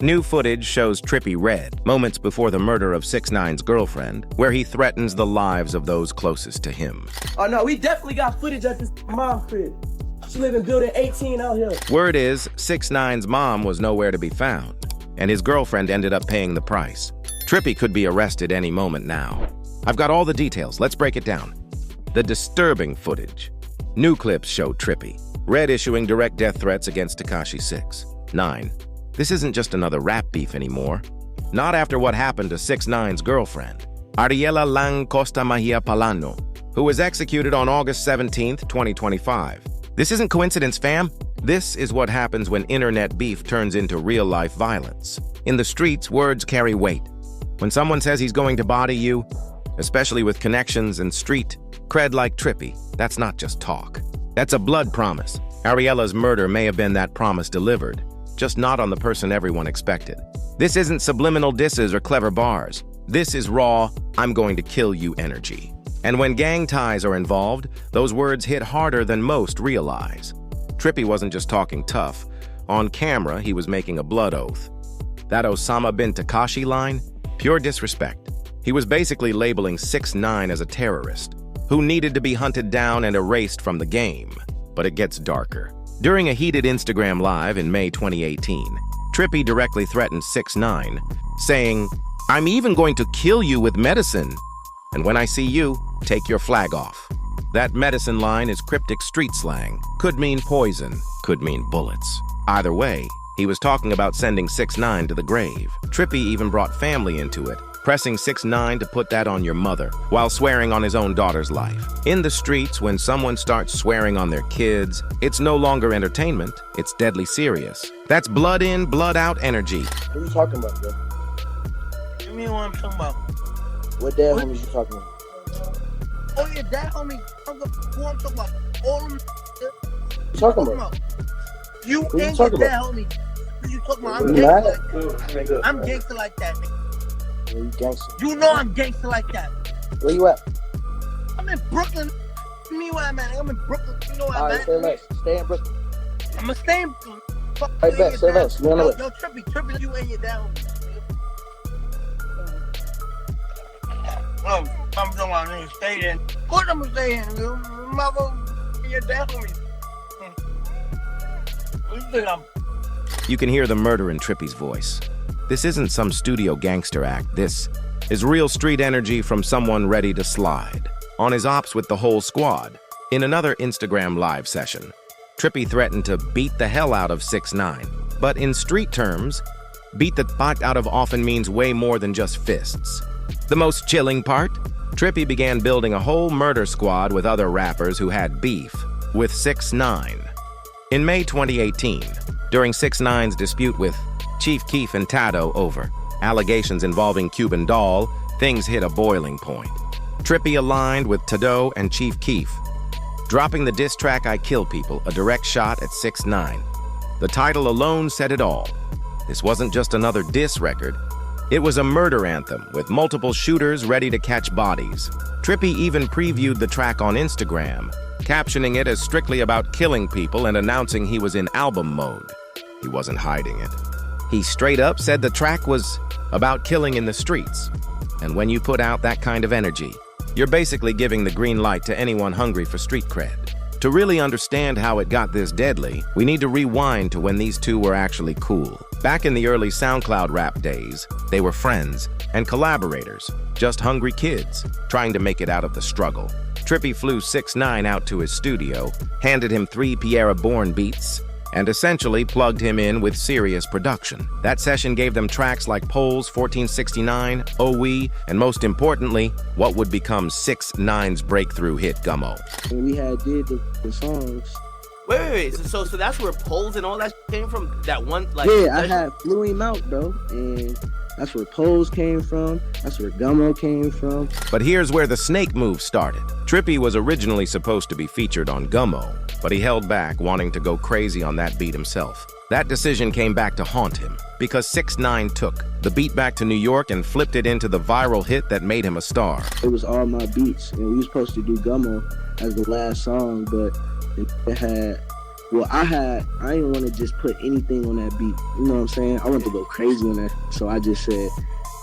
New footage shows Trippie Redd, moments before the murder of 6ix9ine's girlfriend, where he threatens the lives of those closest to him. Oh no, we definitely got footage at this mom crib. She live in building 18 out here. Word is, 6ix9ine's mom was nowhere to be found, and his girlfriend ended up paying the price. Trippie could be arrested any moment now. I've got all the details, let's break it down. The disturbing footage. New clips show Trippie Redd issuing direct death threats against Tekashi 6ix9ine. This isn't just another rap beef anymore. Not after what happened to 6ix9ine's girlfriend, Ariela Lang Costa Mahia Palano, who was executed on August 17, 2025. This isn't coincidence, fam. This is what happens when internet beef turns into real-life violence. In the streets, words carry weight. When someone says he's going to body you, especially with connections and street cred like Trippie, that's not just talk. That's a blood promise. Ariela's murder may have been that promise delivered, just not on the person everyone expected. This isn't subliminal disses or clever bars. This is raw, I'm going to kill you energy. And when gang ties are involved, those words hit harder than most realize. Trippie wasn't just talking tough. On camera, he was making a blood oath. That Osama bin Tekashi line? Pure disrespect. He was basically labeling 6ix9ine as a terrorist, who needed to be hunted down and erased from the game. But it gets darker. During a heated Instagram Live in May 2018, Trippie directly threatened 6ix9ine, saying, "I'm even going to kill you with medicine. And when I see you, take your flag off." That medicine line is cryptic street slang. Could mean poison, could mean bullets. Either way, he was talking about sending 6ix9ine to the grave. Trippie even brought family into it, pressing 6ix9ine to put that on your mother, while swearing on his own daughter's life. In the streets, when someone starts swearing on their kids, it's no longer entertainment, it's deadly serious. That's blood in, blood out energy. What are you talking about, bro? What you mean what I'm talking about? What dad homies you talking about? Oh yeah, that homie. Who I'm talking about? All of them. What you talking about? You Who you ain't talking that about? homie. Who you talking about? You I'm mad? gangster like that. I'm gangster like that, nigga. Where you gangster? You know I'm gangster like that. Where you at? I'm in Brooklyn. You mean where I'm at? I'm in Brooklyn. You know where I'm Alright, at? stay less. Stay in Brooklyn. I'ma stay in Brooklyn. Fuck Hey, you bet, and stay your less. dad. You on the way. Yo, Trippie, you and your dad homie. Oh, I'm talking about nigga, stay there. Of course I'm gonna stay in. You mother and your dad homie. What you think I'm? You can hear the murder in Trippie's voice. This isn't some studio gangster act. This is real street energy from someone ready to slide. On his ops with the whole squad. In another Instagram Live session, Trippie threatened to beat the hell out of 6ix9ine. But in street terms, beat the fuck out of often means way more than just fists. The most chilling part? Trippie began building a whole murder squad with other rappers who had beef with 6ix9ine. In May 2018, during 6ix9ine's dispute with Chief Keef and Tado over allegations involving Cuban Doll, things hit a boiling point. Trippie aligned with Tado and Chief Keef, dropping the diss track I Kill People, a direct shot at 6ix9ine. The title alone said it all. This wasn't just another diss record. It was a murder anthem with multiple shooters ready to catch bodies. Trippie even previewed the track on Instagram, captioning it as strictly about killing people and announcing he was in album mode. He wasn't hiding it. He straight up said the track was about killing in the streets. And when you put out that kind of energy, you're basically giving the green light to anyone hungry for street cred. To really understand how it got this deadly, we need to rewind to when these two were actually cool. Back in the early SoundCloud rap days, they were friends and collaborators, just hungry kids, trying to make it out of the struggle. Trippie flew 6ix9ine out to his studio, handed him 3 Piera-born beats, and essentially plugged him in with serious production. That session gave them tracks like Poles, 1469, OE, and most importantly, what would become 6ix9ine's breakthrough hit Gummo. When we had did the songs. Wait. So that's where Poles and all that came from? That one, like... Yeah, I had flew him out, bro. And that's where Poles came from. That's where Gummo came from. But here's where the snake move started. Trippie was originally supposed to be featured on Gummo, but he held back, wanting to go crazy on that beat himself. That decision came back to haunt him, because 6ix9ine took the beat back to New York and flipped it into the viral hit that made him a star. It was all my beats, and we were supposed to do Gummo as the last song, but it had Well, I didn't want to just put anything on that beat. You know what I'm saying? I wanted to go crazy on that. So I just said,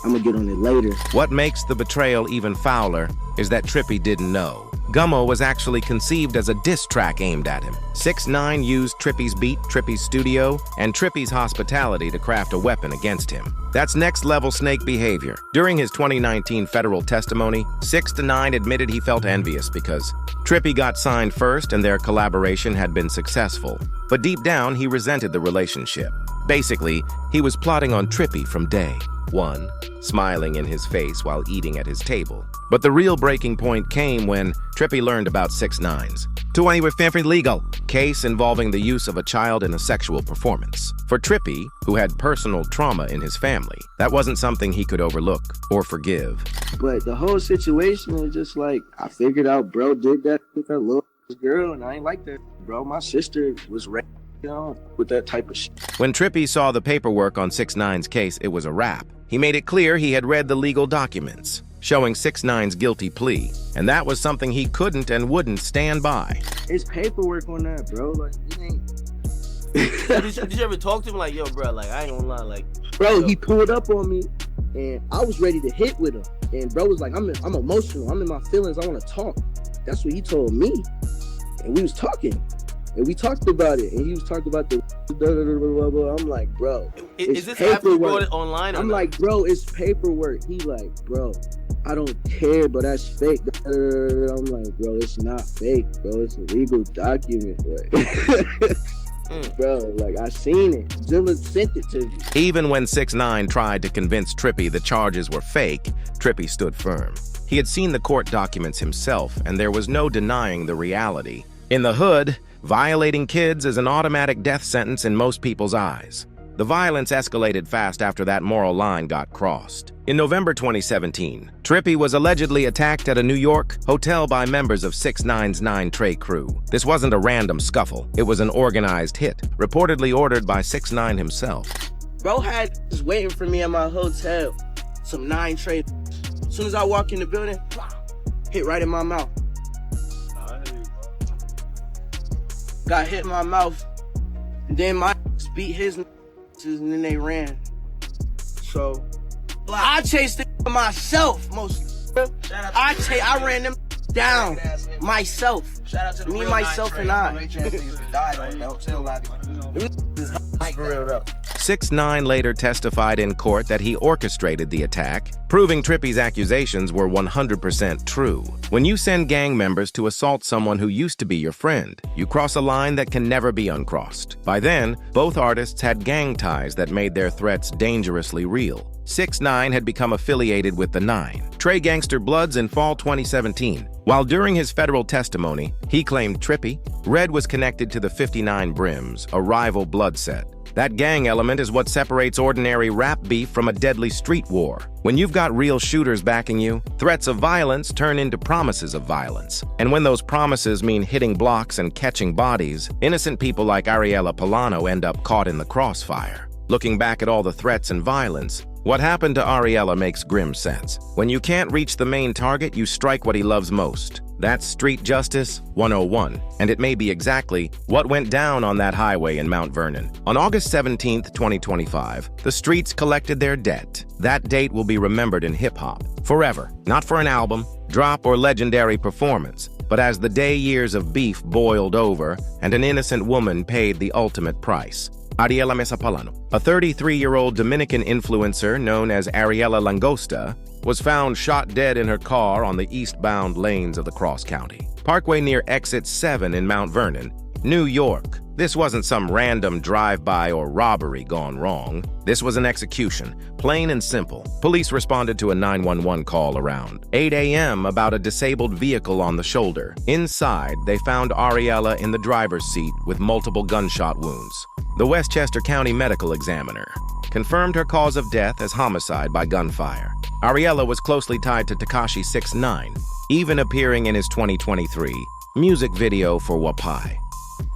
I'm gonna get on it later. What makes the betrayal even fouler is that Trippie didn't know. Gummo was actually conceived as a diss track aimed at him. 6ix9ine used Trippie's beat, Trippie's studio, and Trippie's hospitality to craft a weapon against him. That's next-level snake behavior. During his 2019 federal testimony, 6ix9ine admitted he felt envious because Trippie got signed first and their collaboration had been successful. But deep down, he resented the relationship. Basically, he was plotting on Trippie from day one, smiling in his face while eating at his table. But the real breaking point came when Trippie learned about 6ix9ine's 20 with family legal case involving the use of a child in a sexual performance. For Trippie, who had personal trauma in his family, that wasn't something he could overlook or forgive. But the whole situation was just like, I figured out bro did that with that little girl, and I ain't like that. Bro, my sister was raped, you know, with that type of shit. When Trippie saw the paperwork on 6ix9ine's case, it was a wrap. He made it clear he had read the legal documents, showing 6ix9ine's guilty plea, and that was something he couldn't and wouldn't stand by. It's paperwork on that, bro. Like, it ain't. Did you ever talk to him like, yo, bro, like, I ain't gonna lie, like... Bro, yo. he pulled up on me, and I was ready to hit with him. And bro was like, I'm emotional. I'm in my feelings. I want to talk. That's what he told me. And we was talking. And we talked about it. And he was talking about the... I'm like, bro, Is this after you brought it online? I'm like, bro, it's paperwork. He like, bro, I don't care, but that's fake. I'm like, bro, it's not fake, bro. It's a legal document. Like, bro, like, I seen it. Zilla sent it to me. Even when 6ix9ine tried to convince Trippie the charges were fake, Trippie stood firm. He had seen the court documents himself, and there was no denying the reality. In the hood, violating kids is an automatic death sentence in most people's eyes. The violence escalated fast after that moral line got crossed. In November 2017, Trippie was allegedly attacked at a New York hotel by members of 6ix9ine's 9 Trey crew. This wasn't a random scuffle. It was an organized hit, reportedly ordered by 6ix9ine himself. Bro had just waiting for me at my hotel. Some 9 Trey. As soon as I walk in the building, hit right in my mouth. Got hit in my mouth. And then my beat his and then they ran. So I chased it myself mostly. I ran them down myself. Shout out to the Me, real myself, Nine and I. Trey. Died on that. Still alive. For real though. 6ix9ine later testified in court that he orchestrated the attack, proving Trippie's accusations were 100% true. When you send gang members to assault someone who used to be your friend, you cross a line that can never be uncrossed. By then, both artists had gang ties that made their threats dangerously real. 6ix9ine had become affiliated with the 9 Trey Gangster Bloods in fall 2017. While during his federal testimony, he claimed Trippie Redd was connected to the 59 Brims, a rival blood set. That gang element is what separates ordinary rap beef from a deadly street war. When you've got real shooters backing you, threats of violence turn into promises of violence. And when those promises mean hitting blocks and catching bodies, innocent people like Ariela Palano end up caught in the crossfire. Looking back at all the threats and violence, what happened to Ariela makes grim sense. When you can't reach the main target, you strike what he loves most. That's Street Justice 101, and it may be exactly what went down on that highway in Mount Vernon. On August 17, 2025, the streets collected their debt. That date will be remembered in hip-hop forever, not for an album, drop, or legendary performance, but as the years of beef boiled over and an innocent woman paid the ultimate price. Ariela Palano, a 33-year-old Dominican influencer known as Ariela Langosta, was found shot dead in her car on the eastbound lanes of the Cross County Parkway near Exit 7 in Mount Vernon, New York. This wasn't some random drive-by or robbery gone wrong. This was an execution, plain and simple. Police responded to a 911 call around 8 a.m. about a disabled vehicle on the shoulder. Inside, they found Ariela in the driver's seat with multiple gunshot wounds. The Westchester County Medical Examiner confirmed her cause of death as homicide by gunfire. Ariela was closely tied to Tekashi 6ix9ine, even appearing in his 2023 music video for Wapai.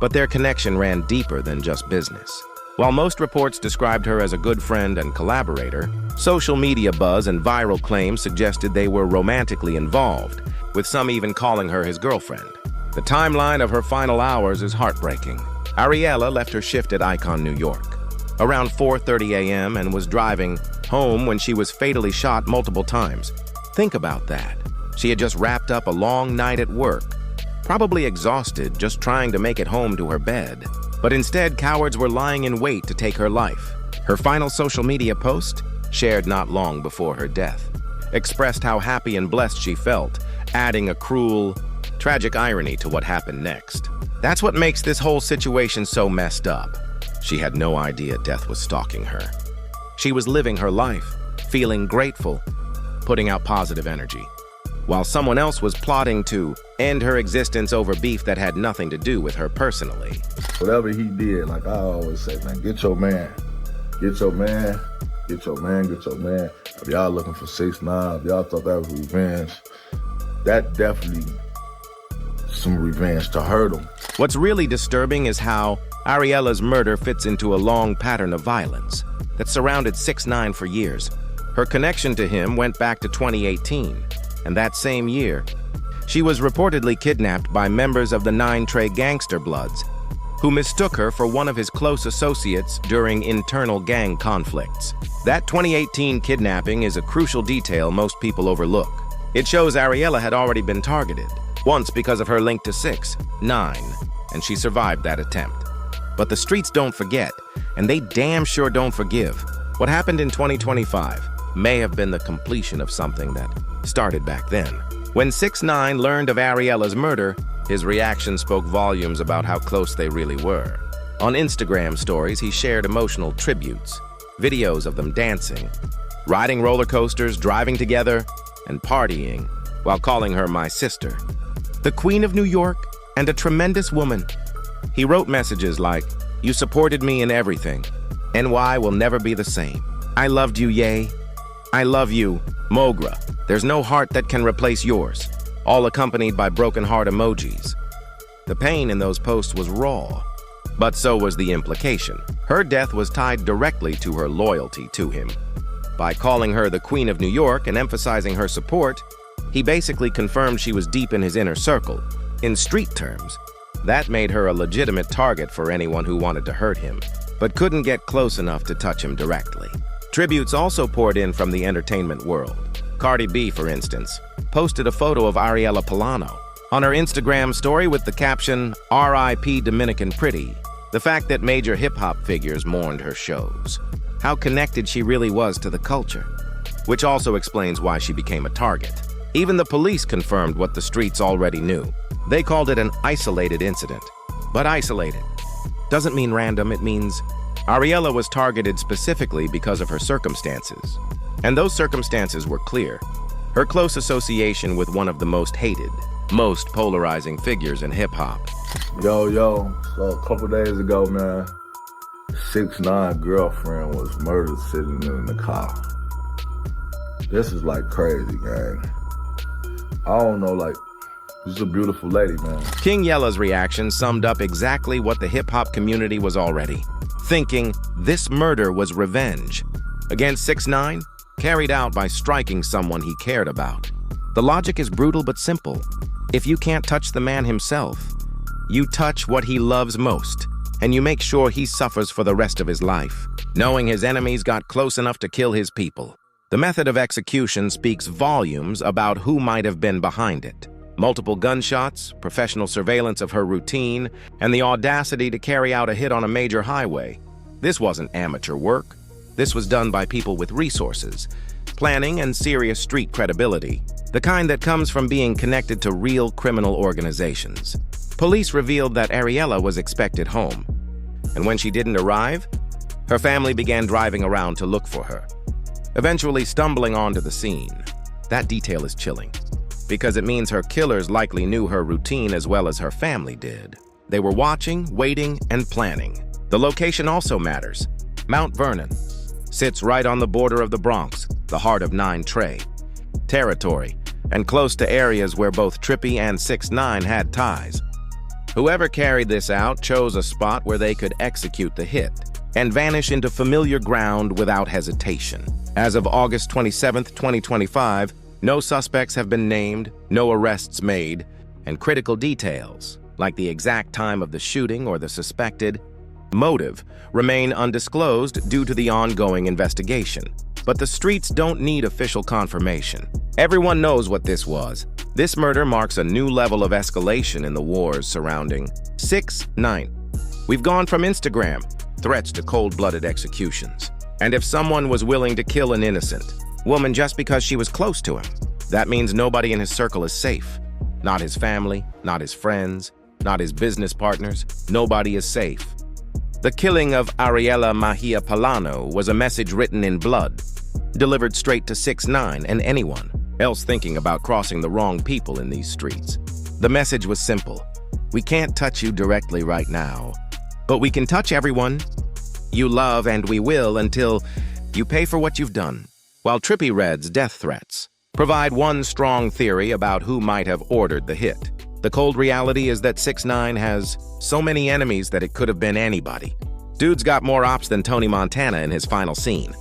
But their connection ran deeper than just business. While most reports described her as a good friend and collaborator, social media buzz and viral claims suggested they were romantically involved, with some even calling her his girlfriend. The timeline of her final hours is heartbreaking. Ariela left her shift at Icon, New York, around 4:30 a.m. and was driving home when she was fatally shot multiple times. Think about that. She had just wrapped up a long night at work, probably exhausted, just trying to make it home to her bed. But instead, cowards were lying in wait to take her life. Her final social media post, shared not long before her death, expressed how happy and blessed she felt, adding a cruel, tragic irony to what happened next. That's what makes this whole situation so messed up. She had no idea death was stalking her. She was living her life, feeling grateful, putting out positive energy, while someone else was plotting to end her existence over beef that had nothing to do with her personally. Whatever he did, like I always say, man, get your man. Get your man. Get your man. Get your man. If y'all looking for 6ix9ine, if y'all thought that was revenge, that definitely some revenge to hurt him. What's really disturbing is how Ariela's murder fits into a long pattern of violence that surrounded 6ix9ine for years. Her connection to him went back to 2018, and that same year, she was reportedly kidnapped by members of the 9 Trey Gangster Bloods, who mistook her for one of his close associates during internal gang conflicts. That 2018 kidnapping is a crucial detail most people overlook. It shows Ariela had already been targeted, once because of her link to 6ix9ine, and she survived that attempt. But the streets don't forget, and they damn sure don't forgive. What happened in 2025 may have been the completion of something that started back then. When 6ix9ine learned of Ariela's murder, his reaction spoke volumes about how close they really were. On Instagram stories, he shared emotional tributes, videos of them dancing, riding roller coasters, driving together, and partying, while calling her my sister, the Queen of New York, and a tremendous woman. He wrote messages like, "You supported me in everything. NY will never be the same. I loved you, Ye. I love you, Mogra. There's no heart that can replace yours," all accompanied by broken heart emojis. The pain in those posts was raw, but so was the implication. Her death was tied directly to her loyalty to him. By calling her the Queen of New York and emphasizing her support, he basically confirmed she was deep in his inner circle. In street terms, that made her a legitimate target for anyone who wanted to hurt him, but couldn't get close enough to touch him directly. Tributes also poured in from the entertainment world. Cardi B, for instance, posted a photo of Ariela Palano on her Instagram story with the caption, "R.I.P. Dominican Pretty." The fact that major hip-hop figures mourned her shows how connected she really was to the culture, which also explains why she became a target. Even the police confirmed what the streets already knew. They called it an isolated incident. But isolated doesn't mean random, it means Ariela was targeted specifically because of her circumstances. And those circumstances were clear. Her close association with one of the most hated, most polarizing figures in hip-hop. Yo, so a couple days ago, man, 6ix9ine girlfriend was murdered sitting in the car. This is like crazy, gang. I don't know, like, she's a beautiful lady, man. King Yella's reaction summed up exactly what the hip-hop community was already thinking. This murder was revenge against 6ix9ine, carried out by striking someone he cared about. The logic is brutal but simple. If you can't touch the man himself, you touch what he loves most, and you make sure he suffers for the rest of his life, knowing his enemies got close enough to kill his people. The method of execution speaks volumes about who might have been behind it. Multiple gunshots, professional surveillance of her routine, and the audacity to carry out a hit on a major highway. This wasn't amateur work. This was done by people with resources, planning, and serious street credibility, the kind that comes from being connected to real criminal organizations. Police revealed that Ariela was expected home, and when she didn't arrive, her family began driving around to look for her, eventually stumbling onto the scene. That detail is chilling, because it means her killers likely knew her routine as well as her family did. They were watching, waiting, and planning. The location also matters. Mount Vernon sits right on the border of the Bronx, the heart of 9 Trey territory, and close to areas where both Trippie and 6ix9ine had ties. Whoever carried this out chose a spot where they could execute the hit and vanish into familiar ground without hesitation. As of August 27, 2025, no suspects have been named, no arrests made, and critical details, like the exact time of the shooting or the suspected motive, remain undisclosed due to the ongoing investigation. But the streets don't need official confirmation. Everyone knows what this was. This murder marks a new level of escalation in the wars surrounding 6ix9ine. We've gone from Instagram threats to cold-blooded executions. And if someone was willing to kill an innocent woman just because she was close to him, that means nobody in his circle is safe. Not his family, not his friends, not his business partners. Nobody is safe. The killing of Ariela Palano was a message written in blood, delivered straight to 6ix9ine and anyone else thinking about crossing the wrong people in these streets. The message was simple. We can't touch you directly right now, but we can touch everyone you love, and we will until you pay for what you've done. While Trippie Redd's death threats provide one strong theory about who might have ordered the hit, the cold reality is that 6ix9ine has so many enemies that it could have been anybody. Dude's got more ops than Tony Montana in his final scene.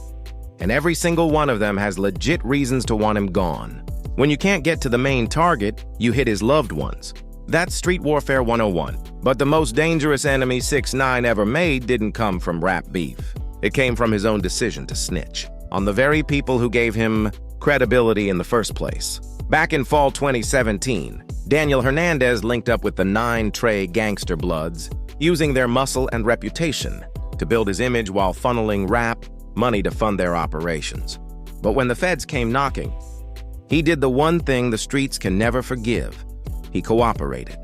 And every single one of them has legit reasons to want him gone. When you can't get to the main target, you hit his loved ones. That's Street Warfare 101. But the most dangerous enemy 6ix9ine ever made didn't come from rap beef. It came from his own decision to snitch on the very people who gave him credibility in the first place. Back in fall 2017, Daniel Hernandez linked up with the 9 Trey gangster bloods, using their muscle and reputation to build his image while funneling rap money to fund their operations. But when the feds came knocking, he did the one thing the streets can never forgive. He cooperated.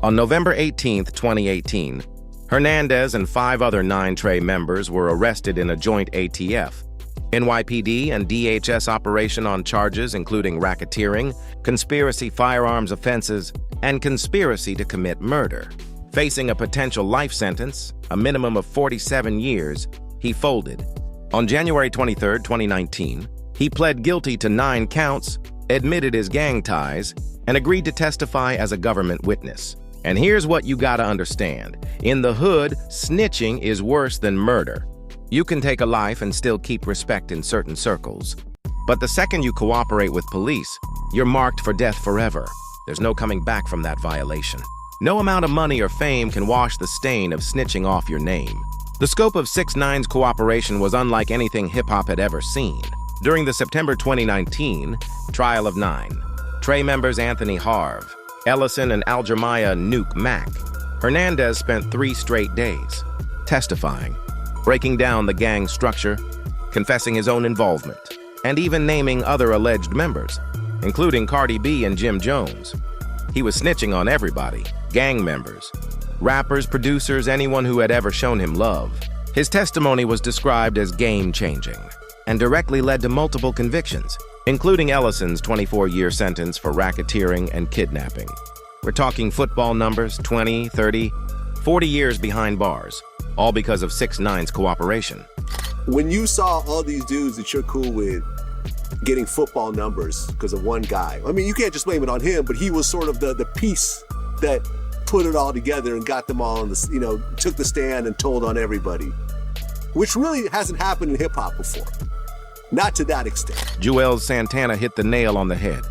On November 18, 2018, Hernandez and 5 other 9 Trey members were arrested in a joint ATF, NYPD and DHS operation on charges including racketeering, conspiracy firearms offenses, and conspiracy to commit murder. Facing a potential life sentence, a minimum of 47 years, he folded. On January 23, 2019, he pled guilty to 9 counts, admitted his gang ties, and agreed to testify as a government witness. And here's what you gotta understand. In the hood, snitching is worse than murder. You can take a life and still keep respect in certain circles. But the second you cooperate with police, you're marked for death forever. There's no coming back from that violation. No amount of money or fame can wash the stain of snitching off your name. The scope of 6ix9ine's cooperation was unlike anything hip-hop had ever seen. During the September 2019 trial of 9, Trey members Anthony Harv, Ellison, and Aljamiah Nuke Mack, Hernandez spent 3 straight days testifying, breaking down the gang structure, confessing his own involvement, and even naming other alleged members, including Cardi B and Jim Jones. He was snitching on everybody, gang members, rappers, producers, anyone who had ever shown him love. His testimony was described as game-changing and directly led to multiple convictions, including Ellison's 24-year sentence for racketeering and kidnapping. We're talking football numbers, 20, 30, 40 years behind bars, all because of 6ix9ine's cooperation. When you saw all these dudes that you're cool with getting football numbers because of one guy, I mean, you can't just blame it on him, but he was sort of the piece that put it all together and got them all on the, took the stand and told on everybody, which really hasn't happened in hip hop before. Not to that extent. Joel Santana hit the nail on the head.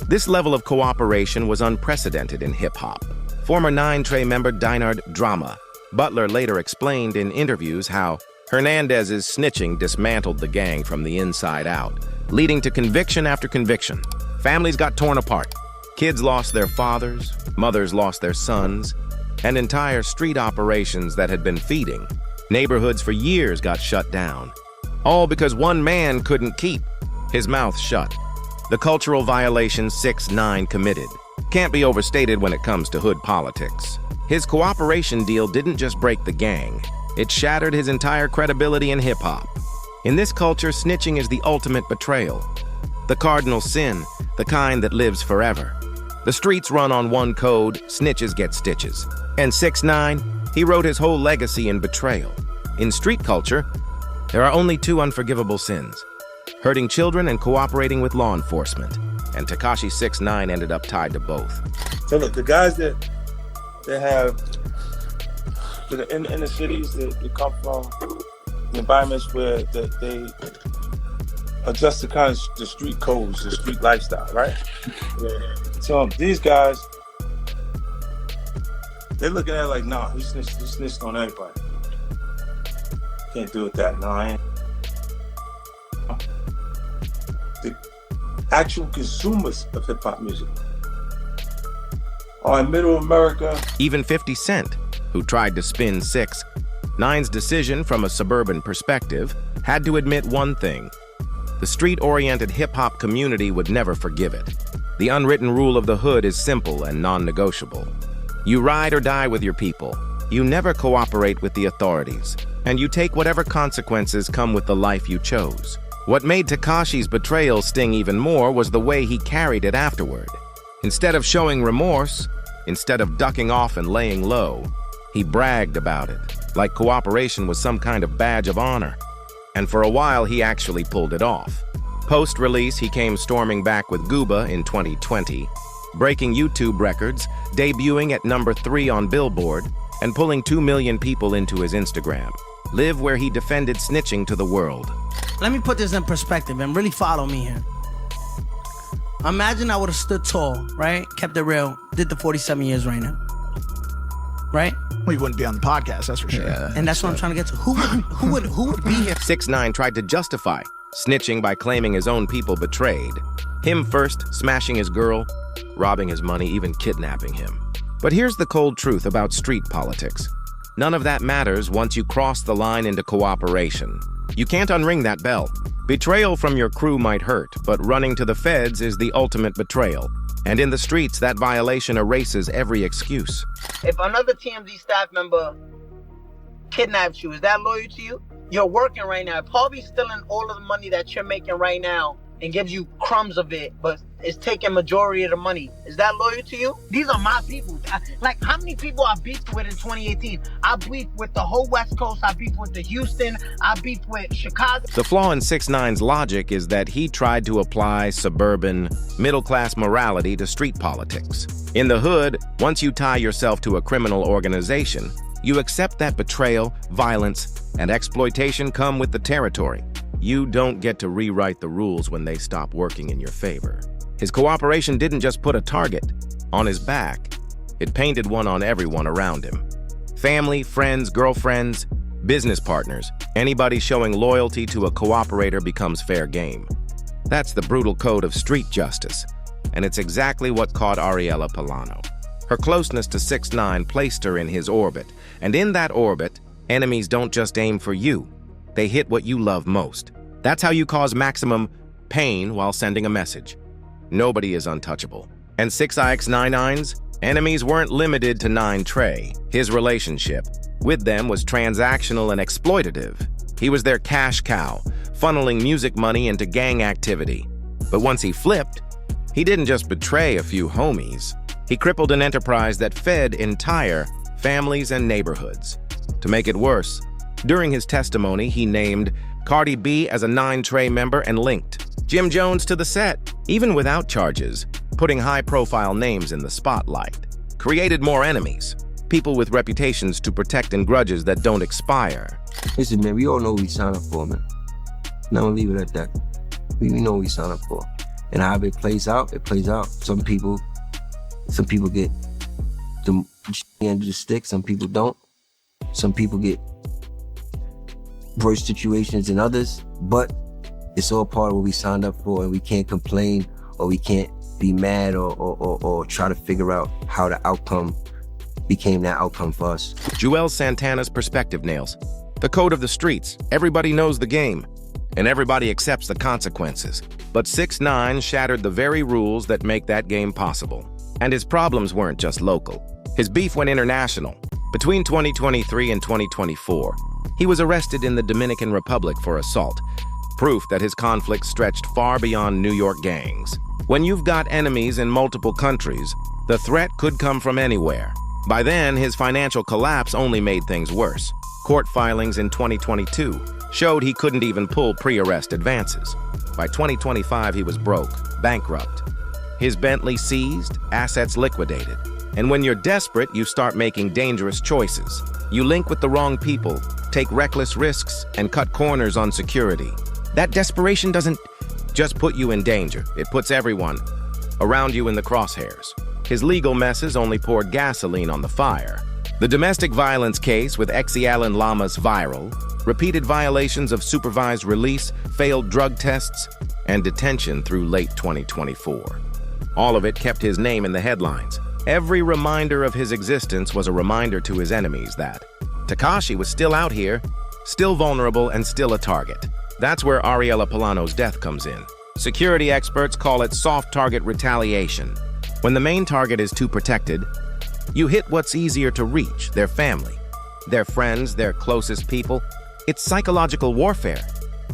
This level of cooperation was unprecedented in hip-hop. Former 9 Trey member Dynard Drama Butler later explained in interviews how Hernandez's snitching dismantled the gang from the inside out, leading to conviction after conviction. Families got torn apart. Kids lost their fathers, mothers lost their sons, and entire street operations that had been feeding neighborhoods for years got shut down. All because one man couldn't keep his mouth shut. The cultural violation 6ix9ine committed can't be overstated when it comes to hood politics. His cooperation deal didn't just break the gang, it shattered his entire credibility in hip-hop. In this culture, snitching is the ultimate betrayal, the cardinal sin, the kind that lives forever. The streets run on one code, snitches get stitches. And 6ix9ine, he wrote his whole legacy in betrayal. In street culture, there are only 2 unforgivable sins: hurting children and cooperating with law enforcement. And Tekashi 6ix9ine ended up tied to both. So look, the guys that have that are in the cities that come from the environments where they adjust to kind of the street codes, the street lifestyle, right? Yeah. So these guys, They're looking at it like, nah, he snitched on everybody. Can't do it that. No, I ain't. The actual consumers of hip-hop music are in Middle America. Even 50 Cent, who tried to spin 6ix9ine's decision from a suburban perspective, had to admit one thing. The street-oriented hip-hop community would never forgive it. The unwritten rule of the hood is simple and non-negotiable. You ride or die with your people. You never cooperate with the authorities. And you take whatever consequences come with the life you chose. What made Tekashi's betrayal sting even more was the way he carried it afterward. Instead of showing remorse, instead of ducking off and laying low, he bragged about it, like cooperation was some kind of badge of honor. And for a while, he actually pulled it off. Post-release, he came storming back with Gooba in 2020, breaking YouTube records, debuting at number 3 on Billboard, and pulling 2 million people into his Instagram. Live where he defended snitching to the world. Let me put this in perspective and really follow me here. Imagine I would have stood tall, right? Kept it real, did the 47 years right now. Right? Well, you wouldn't be on the podcast, that's for sure. Yeah, and that's what I'm trying to get to. Who would be here? 6ix9ine tried to justify snitching by claiming his own people betrayed. Him first, smashing his girl, robbing his money, even kidnapping him. But here's the cold truth about street politics. None of that matters once you cross the line into cooperation. You can't unring that bell. Betrayal from your crew might hurt, but running to the feds is the ultimate betrayal. And in the streets, that violation erases every excuse. If another TMZ staff member kidnaps you, is that loyal to you? You're working right now, probably stealing all of the money that you're making right now and gives you crumbs of it, but it's taking majority of the money. Is that loyal to you? These are my people. Like, how many people I beefed with in 2018? I beefed with the whole West Coast. I beefed with the Houston. I beefed with Chicago. The flaw in 6ix9ine's logic is that he tried to apply suburban, middle-class morality to street politics. In the hood, once you tie yourself to a criminal organization, you accept that betrayal, violence, and exploitation come with the territory. You don't get to rewrite the rules when they stop working in your favor. His cooperation didn't just put a target on his back, it painted one on everyone around him. Family, friends, girlfriends, business partners, anybody showing loyalty to a cooperator becomes fair game. That's the brutal code of street justice, and it's exactly what caught Ariela Palano. Her closeness to 6ix9ine placed her in his orbit, and in that orbit, enemies don't just aim for you, they hit what you love most. That's how you cause maximum pain while sending a message. Nobody is untouchable. And 6ix9ine's enemies weren't limited to 9 Trey. His relationship with them was transactional and exploitative. He was their cash cow, funneling music money into gang activity. But once he flipped, he didn't just betray a few homies. He crippled an enterprise that fed entire families and neighborhoods. To make it worse, during his testimony, he named Cardi B as a 9 Trey member and linked Jim Jones to the set, even without charges, putting high-profile names in the spotlight. Created more enemies, people with reputations to protect and grudges that don't expire. Listen, man, we all know what we signed up for, man. And I'm gonna leave it at that. We know what we signed up for. And how it plays out, it plays out. Some people get the end of the stick, some people don't. Some people get worse situations than others, but it's all part of what we signed up for, and we can't complain or we can't be mad or try to figure out how the outcome became that outcome for us. Juelz Santana's perspective nails. The code of the streets. Everybody knows the game, and everybody accepts the consequences. But 6ix9ine shattered the very rules that make that game possible. And his problems weren't just local. His beef went international. Between 2023 and 2024, he was arrested in the Dominican Republic for assault, proof that his conflict stretched far beyond New York gangs. When you've got enemies in multiple countries, the threat could come from anywhere. By then, his financial collapse only made things worse. Court filings in 2022 showed he couldn't even pull pre-arrest advances. By 2025, he was broke, bankrupt. His Bentley seized, assets liquidated. And when you're desperate, you start making dangerous choices. You link with the wrong people, take reckless risks, and cut corners on security. That desperation doesn't just put you in danger. It puts everyone around you in the crosshairs. His legal messes only poured gasoline on the fire. The domestic violence case with Ariela Llama's viral, repeated violations of supervised release, failed drug tests, and detention through late 2024. All of it kept his name in the headlines. Every reminder of his existence was a reminder to his enemies that Tekashi was still out here, still vulnerable, and still a target. That's where Ariela Palano's death comes in. Security experts call it soft target retaliation. When the main target is too protected, you hit what's easier to reach, their family, their friends, their closest people. It's psychological warfare,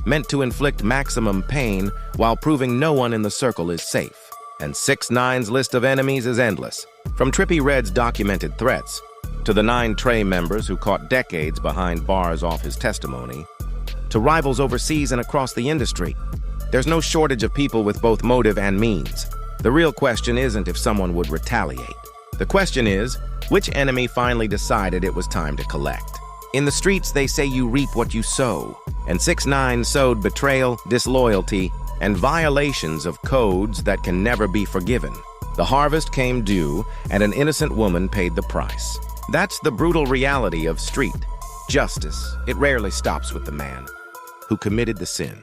meant to inflict maximum pain while proving no one in the circle is safe. And 6ix9ine's list of enemies is endless. From Trippie Redd's documented threats, to the 9 Trey members who caught decades behind bars off his testimony, to rivals overseas and across the industry. There's no shortage of people with both motive and means. The real question isn't if someone would retaliate. The question is, which enemy finally decided it was time to collect? In the streets, they say you reap what you sow, and 6ix9ine sowed betrayal, disloyalty, and violations of codes that can never be forgiven. The harvest came due, and an innocent woman paid the price. That's the brutal reality of street justice. It rarely stops with the man who committed the sin.